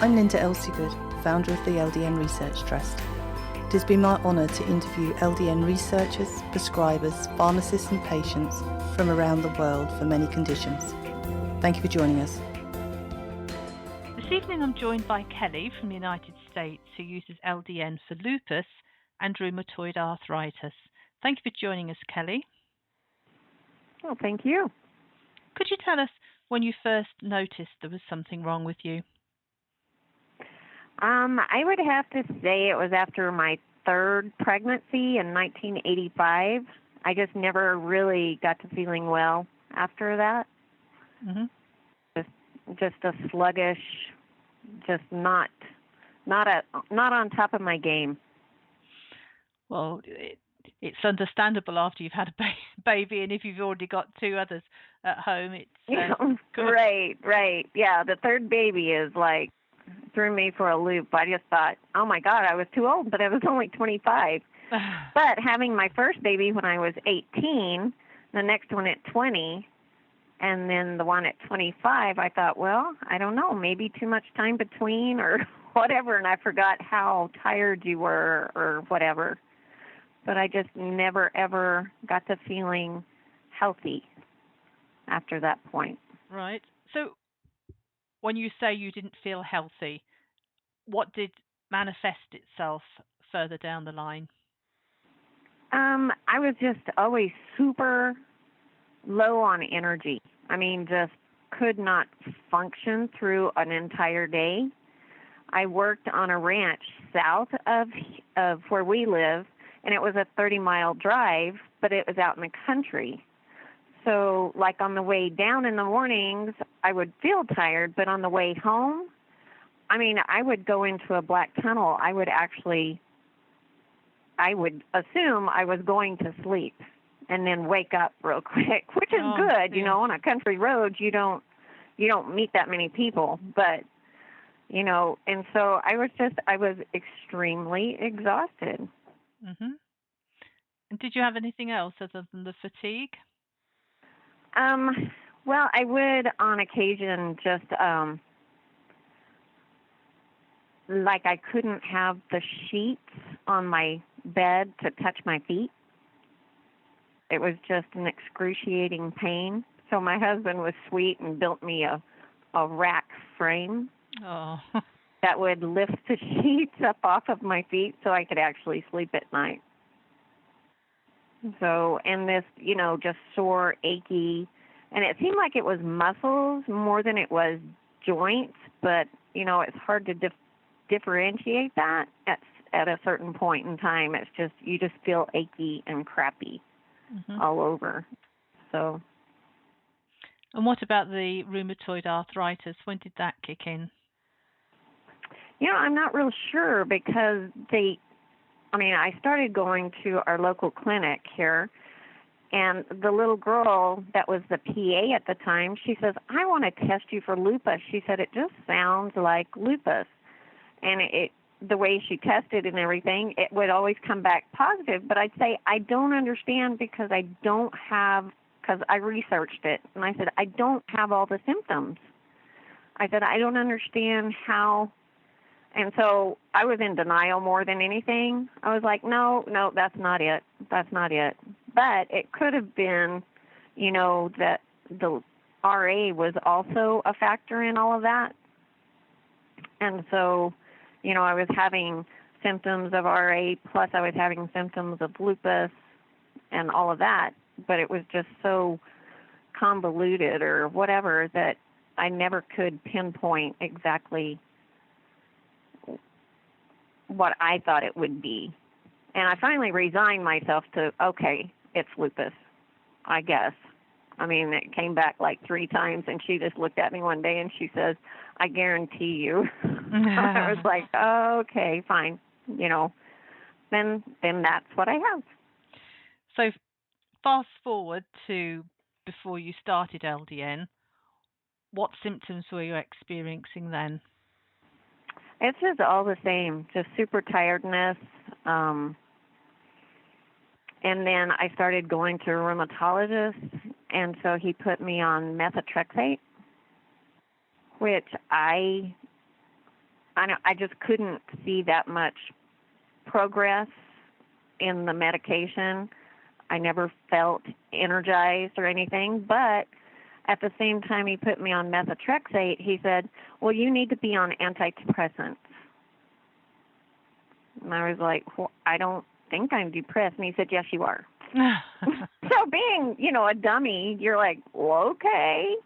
I'm Linda Elseygood, founder of the LDN Research Trust. It has been my honour to interview LDN researchers, prescribers, pharmacists and patients from around the world for many conditions. Thank you for joining us. This evening I'm joined by Kelly from the United States, who uses LDN for lupus and rheumatoid arthritis. Thank you for joining us, Kelly. Well, thank you. Could you tell us when you first noticed there was something wrong with you? I would have to say it was after my third pregnancy in 1985. I just never really got to feeling well after that. Mm-hmm. Just a sluggish, just not on top of my game. Well, it's understandable after you've had a baby, and if you've already got two others at home, it's right. Yeah, the third baby is like threw me for a loop. I just thought, oh my God, I was too old, but I was only 25. But having my first baby when I was 18, the next one at 20, and then the one at 25, I thought, well, I don't know, maybe too much time between or whatever, and I forgot how tired you were or whatever. But I just never, ever got to feeling healthy after that point. Right. So when you say you didn't feel healthy, what did manifest itself further down the line? I was just always super low on energy. I mean, just could not function through an entire day. I worked on a ranch south of where we live, and it was a 30-mile drive, but it was out in the country. So, like on the way down in the mornings, I would feel tired, but on the way home, I mean, I would go into a black tunnel. I would assume I was going to sleep and then wake up real quick, which is good. Yeah. You know, on a country road, you don't meet that many people, but you know, and so I was extremely exhausted. Mm-hmm. And did you have anything else other than the fatigue? Well, I would on occasion just like I couldn't have the sheets on my bed to touch my feet. It was just an excruciating pain. So my husband was sweet and built me a rack frame that would lift the sheets up off of my feet so I could actually sleep at night. So, and this, you know, just sore, achy, and it seemed like it was muscles more than it was joints, but, you know, it's hard to differentiate that at a certain point in time. It's just, you just feel achy and crappy all over. So. And what about the rheumatoid arthritis? When did that kick in? You know, I'm not real sure because I started going to our local clinic here, and the little girl that was the PA at the time, she says, I want to test you for lupus. She said, it just sounds like lupus. And the way she tested and everything, it would always come back positive. But I'd say, I don't understand because I researched it. And I said, I don't have all the symptoms. I said, I don't understand how. And so I was in denial more than anything. I was like, no, that's not it. That's not it. But it could have been, you know, that the RA was also a factor in all of that. And so, you know, I was having symptoms of RA, plus I was having symptoms of lupus and all of that. But it was just so convoluted or whatever that I never could pinpoint exactly what I thought it would be. And I finally resigned myself to, okay, it's lupus, I guess. I mean, it came back like 3 times, and she just looked at me one day and she says, I guarantee you. I was like, oh, okay, fine. You know, then that's what I have. So fast forward to before you started LDN, what symptoms were you experiencing then? It's just all the same, just super tiredness. And then I started going to a rheumatologist, and so he put me on methotrexate, which I I just couldn't see that much progress in the medication. I never felt energized or anything, but at the same time he put me on methotrexate, he said, well, you need to be on antidepressants. And I was like, well, I don't think I'm depressed. And he said, yes, you are. So being, a dummy, you're like, well, okay,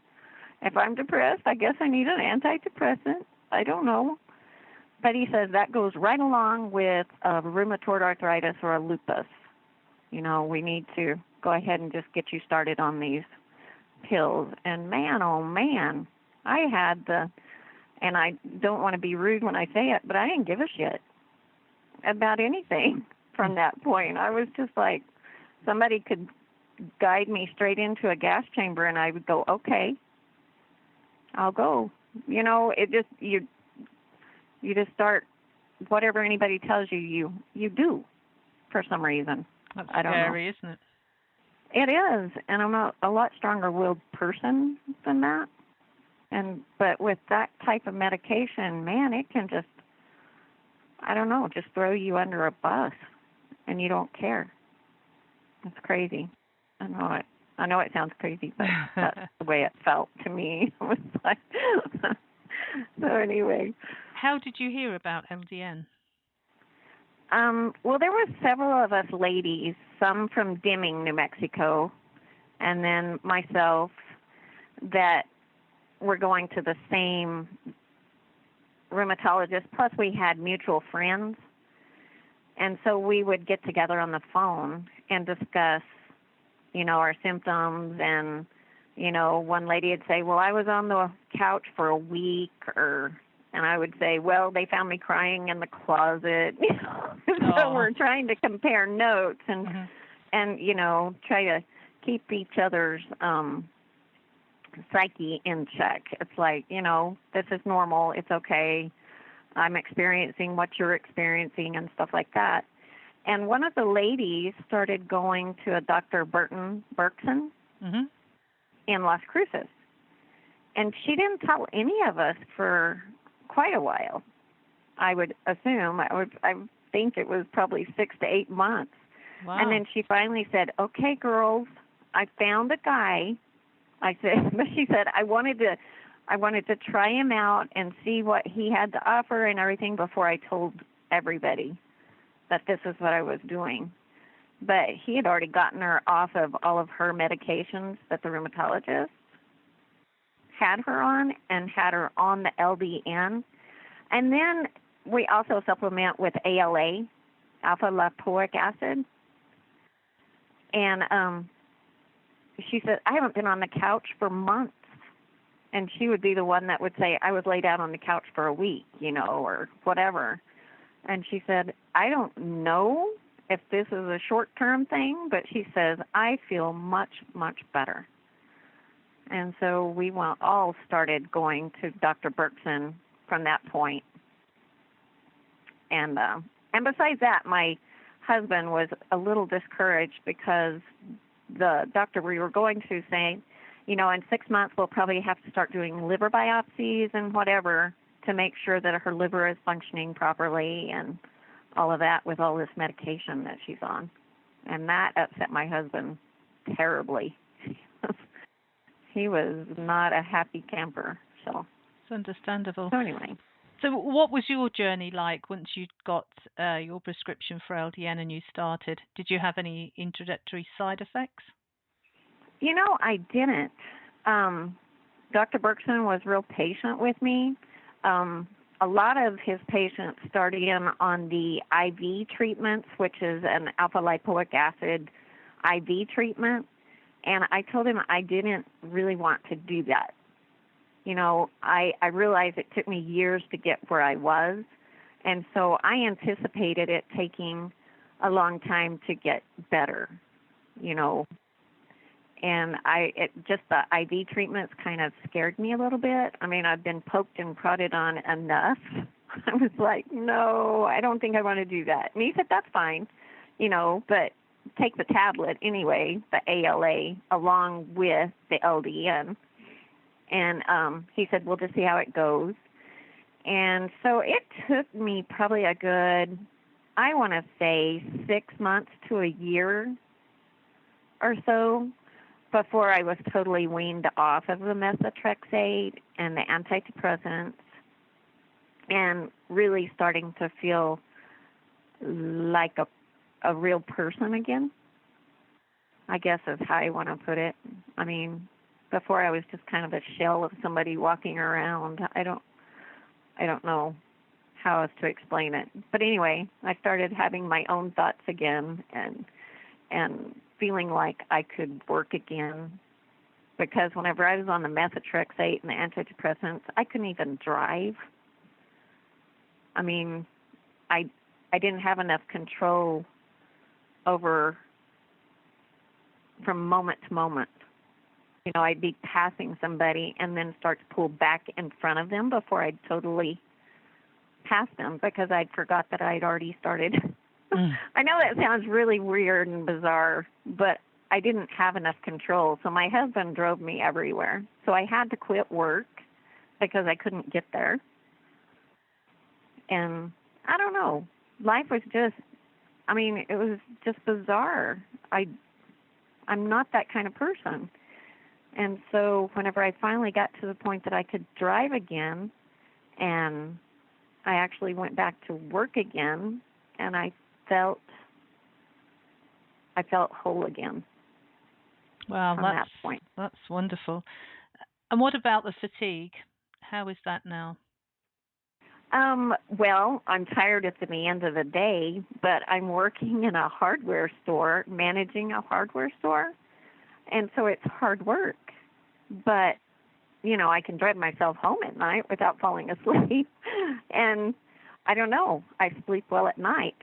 if I'm depressed, I guess I need an antidepressant. I don't know. But he says that goes right along with rheumatoid arthritis or a lupus. We need to go ahead and just get you started on these pills. And man, oh man, I had and I don't want to be rude when I say it, but I didn't give a shit about anything from that point. I was just like, somebody could guide me straight into a gas chamber and I would go, okay, I'll go. It just, you just start, whatever anybody tells you, you do for some reason. That's I don't scary, know. isn't it? It is, and I'm a lot stronger-willed person than that. But with that type of medication, man, it can just, I don't know, just throw you under a bus, and you don't care. It's crazy. I know it sounds crazy, but that's the way it felt to me. It was like, so anyway. How did you hear about LDN? Well, there were several of us ladies, some from Deming, New Mexico, and then myself, that were going to the same rheumatologist. Plus, we had mutual friends. And so we would get together on the phone and discuss, our symptoms. And, one lady would say, well, I was on the couch for a week, and I would say, well, they found me crying in the closet. So we're trying to compare notes and, try to keep each other's psyche in check. It's like, this is normal. It's okay. I'm experiencing what you're experiencing and stuff like that. And one of the ladies started going to a Dr. Berkson in Las Cruces. And she didn't tell any of us for quite a while. I would assume. I think it was probably 6 to 8 months. Wow. And then she finally said, okay, girls, I found a guy. She said, I wanted to try him out and see what he had to offer and everything before I told everybody that this is what I was doing. But he had already gotten her off of all of her medications that the rheumatologist had her on and had her on the LDN. And then we also supplement with ALA, alpha-lipoic acid. And she said, I haven't been on the couch for months. And she would be the one that would say, I was laid out on the couch for a week, or whatever. And she said, I don't know if this is a short-term thing, but she says, I feel much, much better. And so we all started going to Dr. Berkson from that point. And besides that, my husband was a little discouraged because the doctor we were going to saying, in 6 months we'll probably have to start doing liver biopsies and whatever to make sure that her liver is functioning properly and all of that with all this medication that she's on. And that upset my husband terribly. He was not a happy camper. So it's understandable. So anyway. So what was your journey like once you got your prescription for LDN and you started? Did you have any introductory side effects? I didn't. Dr. Berkson was real patient with me. A lot of his patients started in on the IV treatments, which is an alpha-lipoic acid IV treatment. And I told him I didn't really want to do that. I realized it took me years to get where I was. And so I anticipated it taking a long time to get better, And just the IV treatments kind of scared me a little bit. I mean, I've been poked and prodded on enough. I was like, no, I don't think I want to do that. And he said, that's fine, but take the tablet anyway, the ALA, along with the LDN. And he said, we'll just see how it goes. And so it took me probably a good, I want to say 6 months to a year or so before I was totally weaned off of the methotrexate and the antidepressants and really starting to feel like a real person again, I guess is how I want to put it. I mean, before I was just kind of a shell of somebody walking around. I don't know how else to explain it. But anyway, I started having my own thoughts again and feeling like I could work again. Because whenever I was on the methotrexate and the antidepressants, I couldn't even drive. I mean, I didn't have enough control over from moment to moment. You know, I'd be passing somebody and then start to pull back in front of them before I'd totally pass them because I'd forgot that I'd already started. I know that sounds really weird and bizarre, but I didn't have enough control. So my husband drove me everywhere. So I had to quit work because I couldn't get there. And I don't know. Life was just, I mean, it was just bizarre. I'm not that kind of person. And so whenever I finally got to the point that I could drive again, and I actually went back to work again, and I felt whole again. Wow, from that point. That's wonderful. And what about the fatigue? How is that now? Well, I'm tired at the end of the day, but I'm working in a hardware store, managing a hardware store, and so it's hard work. But, you know, I can drive myself home at night without falling asleep, and I don't know, I sleep well at night.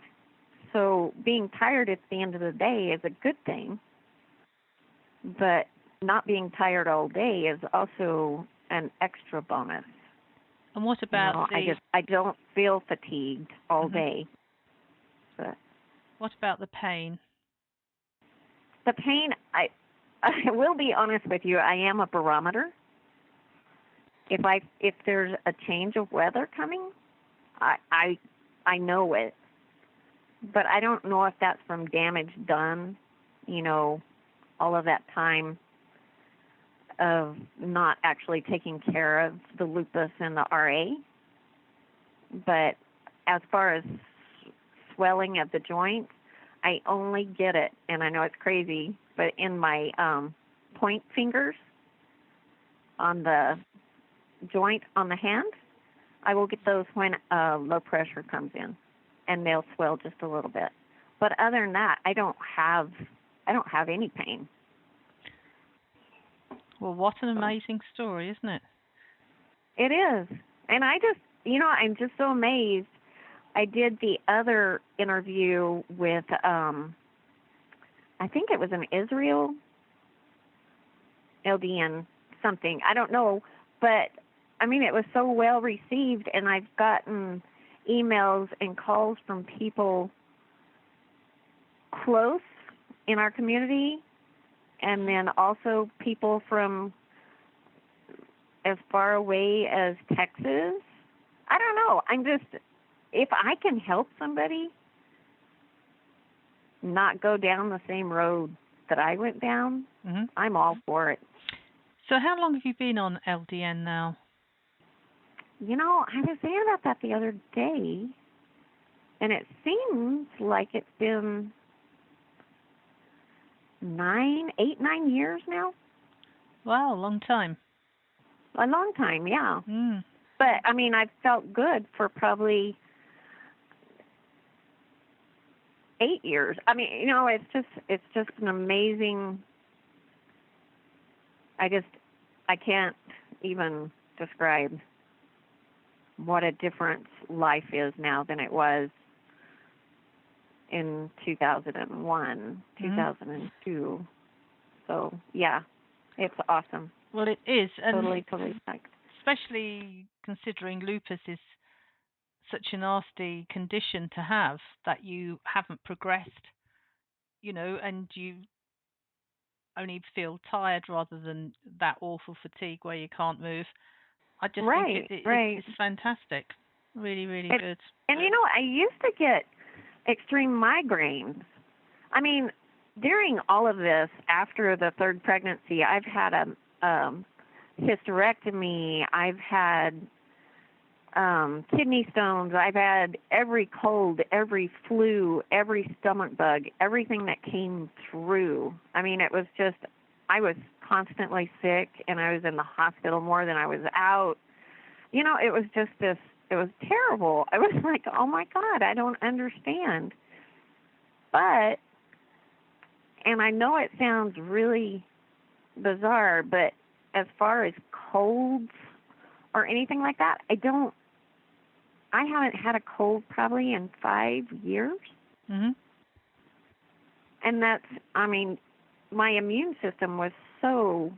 So being tired at the end of the day is a good thing, but not being tired all day is also an extra bonus. And what about I don't feel fatigued all day. But what about the pain? The pain, I will be honest with you, I am a barometer. If there's a change of weather coming, I know it. But I don't know if that's from damage done, you know, all of that time of not actually taking care of the lupus and the RA. But as far as swelling of the joints, I only get it, and I know it's crazy, but in my point fingers on the joint on the hand, I will get those when low pressure comes in, and they'll swell just a little bit. But other than that, I don't have any pain. Well, what an amazing story, isn't it? It is. And I just, you know, I'm just so amazed. I did the other interview with, I think it was in Israel, LDN something. I don't know. But, I mean, it was so well received, and I've gotten emails and calls from people close in our community, and then also people from as far away as Texas. I don't know. If I can help somebody not go down the same road that I went down, I'm all for it. So how long have you been on LDN now? You know, I was thinking about that the other day, and it seems like it's been 9 years now. Wow, a long time. A long time, yeah. But, I mean, I've felt good for probably 8 years. I mean, you know, it's just an amazing, I can't even describe what a difference life is now than it was in 2001, 2002. So, yeah, it's awesome. Well, it is. And totally psyched. Especially considering lupus is such a nasty condition to have, that you haven't progressed, you know, and you only feel tired rather than that awful fatigue where you can't move. I just Right, think right. it's fantastic. Really, really good. And you know, I used to get extreme migraines. I mean, during all of this, after the third pregnancy, I've had a hysterectomy. I've had kidney stones. I've had every cold, every flu, every stomach bug, everything that came through. I mean, it was just, I was constantly sick, and I was in the hospital more than I was out. You know, it was just this, it was terrible. I was like, oh my God, I don't understand. But, and I know it sounds really bizarre, but as far as colds or anything like that, I haven't had a cold probably in 5 years. Mm-hmm. And that's, I mean, my immune system was so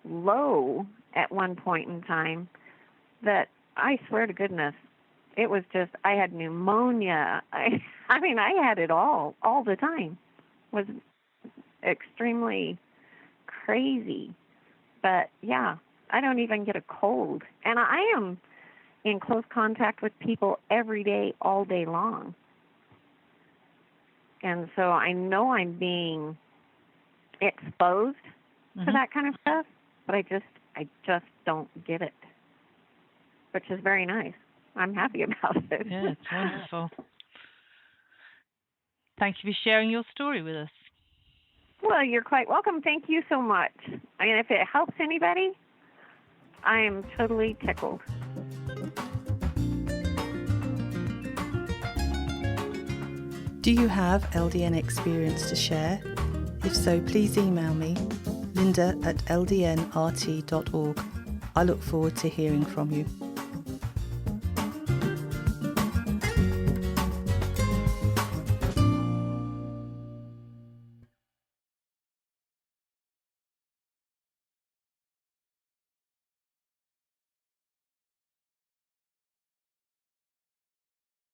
low at one point in time that I swear to goodness, it was just, I had pneumonia. I mean, I had it all the time. It was extremely crazy. But yeah, I don't even get a cold. And I am in close contact with people every day, all day long. And so I know I'm being exposed to that kind of stuff, but I just don't get it, which is very nice. I'm happy about it. Yeah, it's wonderful. Thank you for sharing your story with us. Well, you're quite welcome. Thank you so much. I mean, if it helps anybody, I am totally tickled. Do you have LDN experience to share? If so, please email me, linda@ldnrt.org. I look forward to hearing from you.